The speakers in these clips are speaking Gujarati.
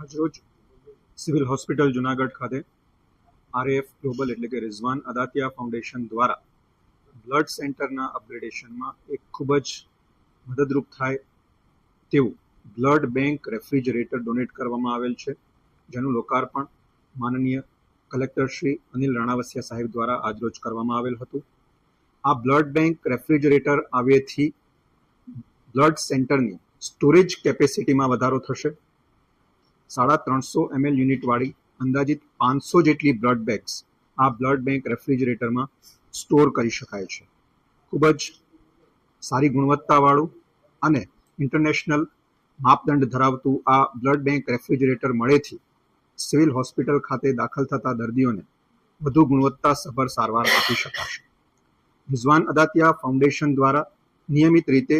આજરોજ સિવિલ હોસ્પિટલ જુનાગઢ ખાતે આરએએફ ગ્લોબલ એટલે કે રિઝવાન અદાતિયા ફાઉન્ડેશન દ્વારા બ્લડ સેન્ટરના અપગ્રેડેશનમાં એક ખૂબ જ મદદરૂપ થાય તેવું બ્લડ બેંક રેફ્રિજરેટર ડોનેટ કરવામાં આવેલ છે, જેનું લોકાર્પણ માનનીય કલેક્ટર શ્રી અનિલ રાણાવસિયા સાહેબ દ્વારા આજરોજ કરવામાં આવેલ હતું. આ બ્લડ બેંક રેફ્રિજરેટર આવ્યાથી બ્લડ સેન્ટરની સ્ટોરેજ કેપેસિટીમાં વધારો થશે. 350 ml યુનિટવાળી અંદાજિત 500 જેટલી બ્લડ બેગ્સ આ બ્લડ બેંક રેફ્રિજરેટરમાં સ્ટોર કરી શકાય છે. ખૂબ જ સારી ગુણવત્તાવાળું અને ઇન્ટરનેશનલ માપદંડ ધરાવતું આ બ્લડ બેંક રેફ્રિજરેટર મળેથી સિવિલ હોસ્પિટલ ખાતે દાખલ થતા દર્દીઓને વધુ ગુણવત્તાસભર સારવાર આપી શકાશે. રિઝવાન અદાતિયા ફાઉન્ડેશન દ્વારા નિયમિત રીતે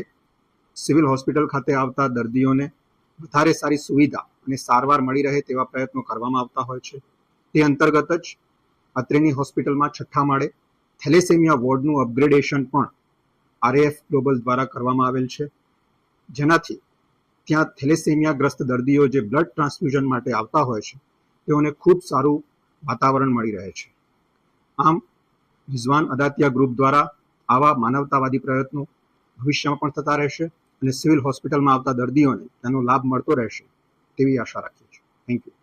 સિવિલ હોસ્પિટલ ખાતે આવતા દર્દીઓને વધારે સારી સુવિધા અને સારવાર મળી રહે તેવા પ્રયત્નો કરવામાં આવતા હોય છે. તે અંતર્ગત જ અત્રેની હોસ્પિટલમાં 6થા માળે થેલેસેમિયા વોર્ડનું અપગ્રેડેશન પણ આરએએફ ગ્લોબલ દ્વારા કરવામાં આવેલ છે, જેનાથી ત્યાં થેલેસેમિયાગ્રસ્ત દર્દીઓ જે બ્લડ ટ્રાન્સફ્યુઝન માટે આવતા હોય છે તેઓને ખૂબ સારું વાતાવરણ મળી રહે છે. આમ રિઝવાન અદાતિયા ગ્રુપ દ્વારા આવા માનવતાવાદી પ્રયત્નો ભવિષ્યમાં પણ થતા રહેશે અને સિવિલ હોસ્પિટલમાં આવતા દર્દીઓને તેનો લાભ મળતો રહેશે તેવી આશા રાખીએ છીએ. Thank you.